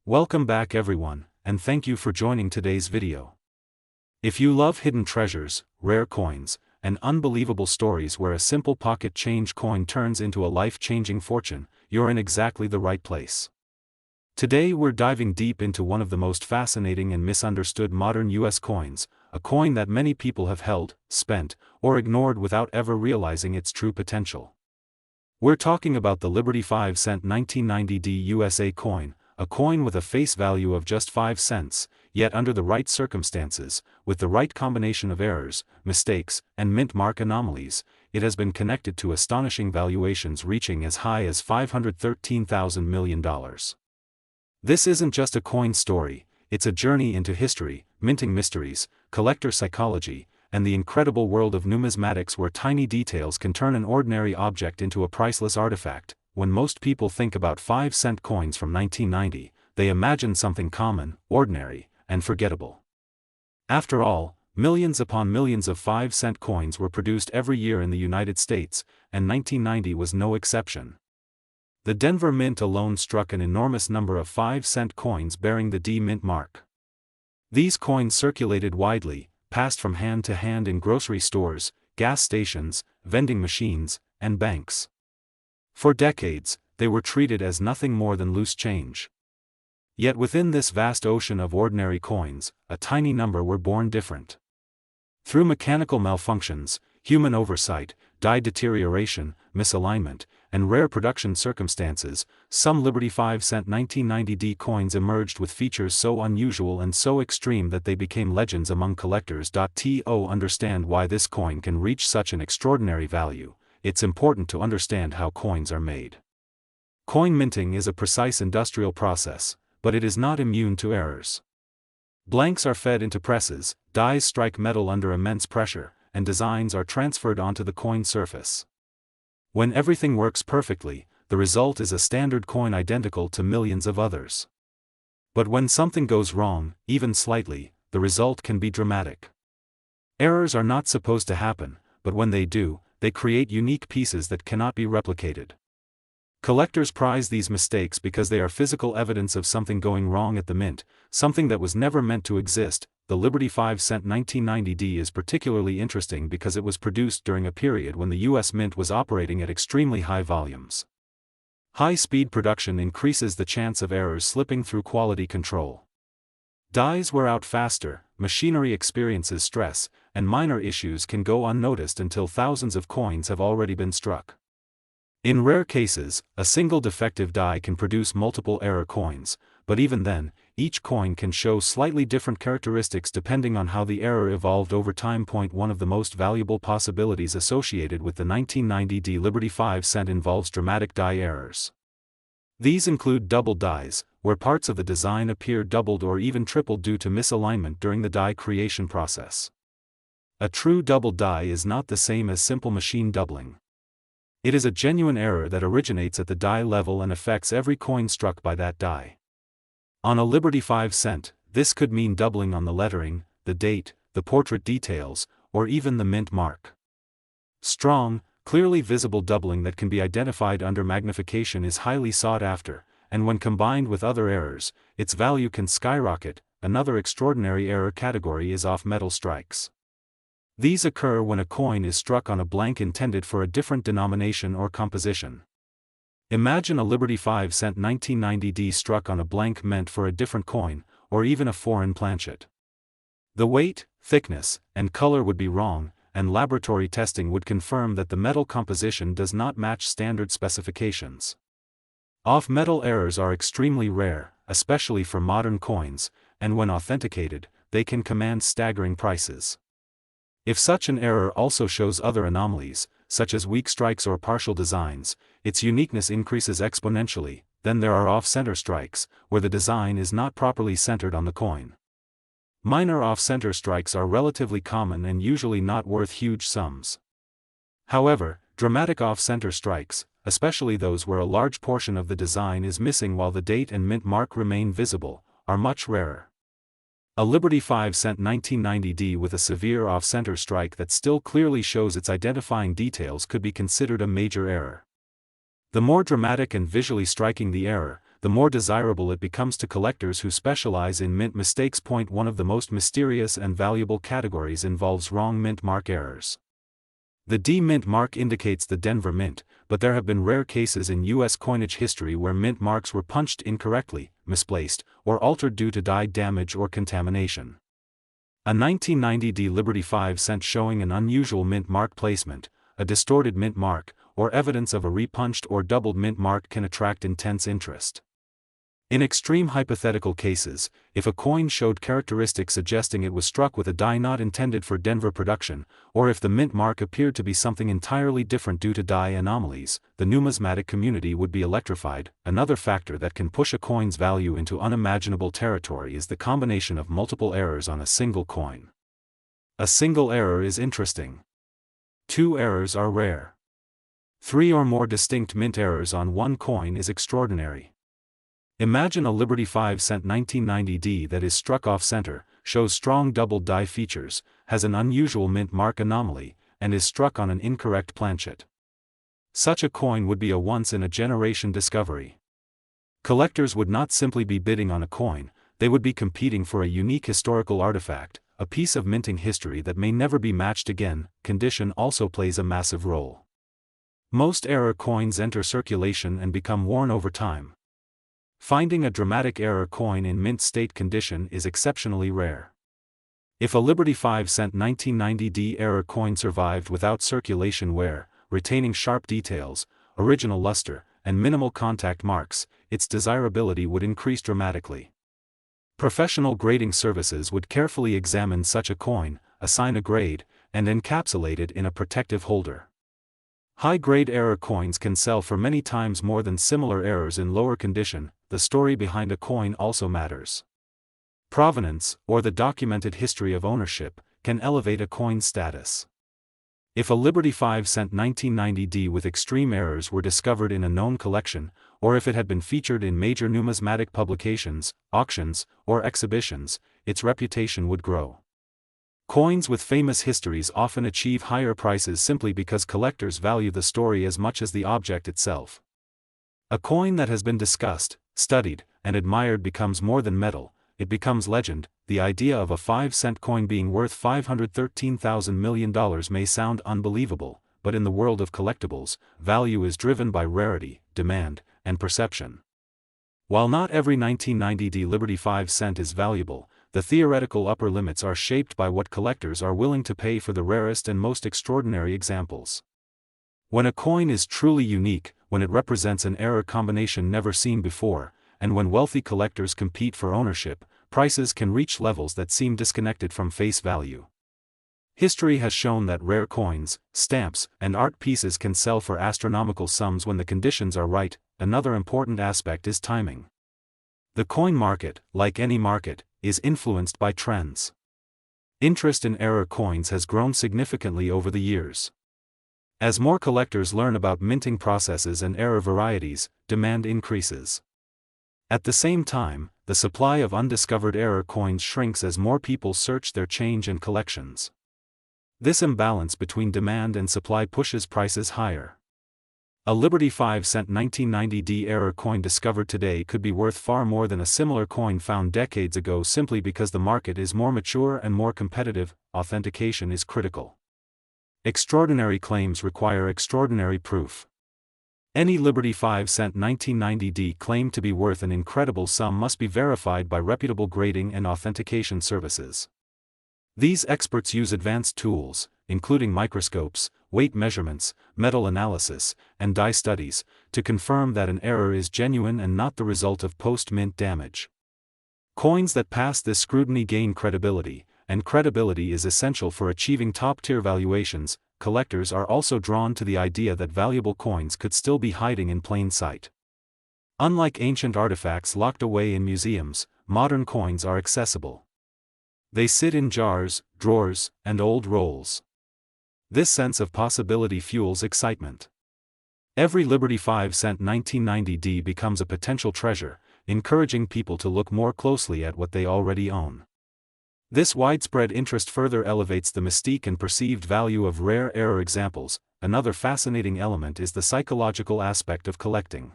Welcome back everyone, and thank you for joining today's video. If you love hidden treasures, rare coins, and unbelievable stories where a simple pocket change coin turns into a life-changing fortune, you're in exactly the right place. Today we're diving deep into one of the most fascinating and misunderstood modern US coins, a coin that many people have held, spent, or ignored without ever realizing its true potential. We're talking about the Liberty 5-cent 1990 USA coin, a coin with a face value of just 5 cents, yet under the right circumstances, with the right combination of errors, mistakes, and mint mark anomalies, it has been connected to astonishing valuations reaching as high as $513,000 million. This isn't just a coin story, it's a journey into history, minting mysteries, collector psychology, and the incredible world of numismatics where tiny details can turn an ordinary object into a priceless artifact. When most people think about 5-cent coins from 1990, they imagine something common, ordinary, and forgettable. After all, millions upon millions of 5-cent coins were produced every year in the United States, and 1990 was no exception. The Denver Mint alone struck an enormous number of 5-cent coins bearing the D Mint mark. These coins circulated widely, passed from hand to hand in grocery stores, gas stations, vending machines, and banks. For decades, they were treated as nothing more than loose change. Yet within this vast ocean of ordinary coins, a tiny number were born different. Through mechanical malfunctions, human oversight, die deterioration, misalignment, and rare production circumstances, some Liberty 5-cent 1990 coins emerged with features so unusual and so extreme that they became legends among collectors. To understand why this coin can reach such an extraordinary value, it's important to understand how coins are made. Coin minting is a precise industrial process, but it is not immune to errors. Blanks are fed into presses, dies strike metal under immense pressure, and designs are transferred onto the coin surface. When everything works perfectly, the result is a standard coin identical to millions of others. But when something goes wrong, even slightly, the result can be dramatic. Errors are not supposed to happen, but when they do, they create unique pieces that cannot be replicated. Collectors prize these mistakes because they are physical evidence of something going wrong at the mint, something that was never meant to exist. The Liberty 5-cent 1990 is particularly interesting because it was produced during a period when the US Mint was operating at extremely high volumes. High-speed production increases the chance of errors slipping through quality control. Dies wear out faster, machinery experiences stress, and minor issues can go unnoticed until thousands of coins have already been struck. In rare cases, a single defective die can produce multiple error coins, but even then, each coin can show slightly different characteristics depending on how the error evolved over time. One of the most valuable possibilities associated with the 1990 Liberty 5-cent involves dramatic die errors. These include double dies, where parts of the design appear doubled or even tripled due to misalignment during the die creation process. A true double die is not the same as simple machine doubling. It is a genuine error that originates at the die level and affects every coin struck by that die. On a Liberty 5-cent, this could mean doubling on the lettering, the date, the portrait details, or even the mint mark. Strong, clearly visible doubling that can be identified under magnification is highly sought after, and when combined with other errors, its value can skyrocket. Another extraordinary error category is off-metal strikes. These occur when a coin is struck on a blank intended for a different denomination or composition. Imagine a Liberty 5-cent 1990 struck on a blank meant for a different coin, or even a foreign planchet. The weight, thickness, and color would be wrong, and laboratory testing would confirm that the metal composition does not match standard specifications. Off-metal errors are extremely rare, especially for modern coins, and when authenticated, they can command staggering prices. If such an error also shows other anomalies, such as weak strikes or partial designs, its uniqueness increases exponentially. Then there are off-center strikes, where the design is not properly centered on the coin. Minor off-center strikes are relatively common and usually not worth huge sums. However, dramatic off-center strikes, especially those where a large portion of the design is missing while the date and mint mark remain visible, are much rarer. A Liberty 5-cent 1990 with a severe off-center strike that still clearly shows its identifying details could be considered a major error. The more dramatic and visually striking the error, the more desirable it becomes to collectors who specialize in mint mistakes. One of the most mysterious and valuable categories involves wrong mint mark errors. The D mint mark indicates the Denver Mint, but there have been rare cases in U.S. coinage history where mint marks were punched incorrectly, misplaced, or altered due to die damage or contamination. A 1990 D Liberty 5 cent showing an unusual mint mark placement, a distorted mint mark, or evidence of a repunched or doubled mint mark can attract intense interest. In extreme hypothetical cases, if a coin showed characteristics suggesting it was struck with a die not intended for Denver production, or if the mint mark appeared to be something entirely different due to die anomalies, the numismatic community would be electrified. Another factor that can push a coin's value into unimaginable territory is the combination of multiple errors on a single coin. A single error is interesting. 2 errors are rare. 3 or more distinct mint errors on one coin is extraordinary. Imagine a Liberty 5 cent 1990 D that is struck off-center, shows strong double die features, has an unusual mint mark anomaly, and is struck on an incorrect planchet. Such a coin would be a once-in-a-generation discovery. Collectors would not simply be bidding on a coin, they would be competing for a unique historical artifact, a piece of minting history that may never be matched again. Condition also plays a massive role. Most error coins enter circulation and become worn over time. Finding a dramatic error coin in mint state condition is exceptionally rare. If a Liberty 5 cent 1990 D error coin survived without circulation wear, retaining sharp details, original luster, and minimal contact marks, its desirability would increase dramatically. Professional grading services would carefully examine such a coin, assign a grade, and encapsulate it in a protective holder. High-grade error coins can sell for many times more than similar errors in lower condition. The story behind a coin also matters. Provenance, or the documented history of ownership, can elevate a coin's status. If a Liberty 5 cent 1990 D with extreme errors were discovered in a known collection, or if it had been featured in major numismatic publications, auctions, or exhibitions, its reputation would grow. Coins with famous histories often achieve higher prices simply because collectors value the story as much as the object itself. A coin that has been discussed, studied, and admired becomes more than metal, it becomes legend. The idea of a 5-cent coin being worth $513,000 million may sound unbelievable, but in the world of collectibles, value is driven by rarity, demand, and perception. While not every 1990 D Liberty 5 cent is valuable, the theoretical upper limits are shaped by what collectors are willing to pay for the rarest and most extraordinary examples. When a coin is truly unique, when it represents an error combination never seen before, and when wealthy collectors compete for ownership, prices can reach levels that seem disconnected from face value. History has shown that rare coins, stamps, and art pieces can sell for astronomical sums when the conditions are right. Another important aspect is timing. The coin market, like any market, is influenced by trends. Interest in error coins has grown significantly over the years. As more collectors learn about minting processes and error varieties, demand increases. At the same time, the supply of undiscovered error coins shrinks as more people search their change and collections. This imbalance between demand and supply pushes prices higher. A Liberty 5 cent 1990 D error coin discovered today could be worth far more than a similar coin found decades ago simply because the market is more mature and more competitive. Authentication is critical. Extraordinary claims require extraordinary proof. Any Liberty 5 cent 1990 D claim to be worth an incredible sum must be verified by reputable grading and authentication services. These experts use advanced tools, including microscopes, weight measurements, metal analysis, and die studies, to confirm that an error is genuine and not the result of post-mint damage. Coins that pass this scrutiny gain credibility, and credibility is essential for achieving top-tier valuations. Collectors are also drawn to the idea that valuable coins could still be hiding in plain sight. Unlike ancient artifacts locked away in museums, modern coins are accessible. They sit in jars, drawers, and old rolls. This sense of possibility fuels excitement. Every Liberty 5 cent 1990 D becomes a potential treasure, encouraging people to look more closely at what they already own. This widespread interest further elevates the mystique and perceived value of rare error examples. Another fascinating element is the psychological aspect of collecting.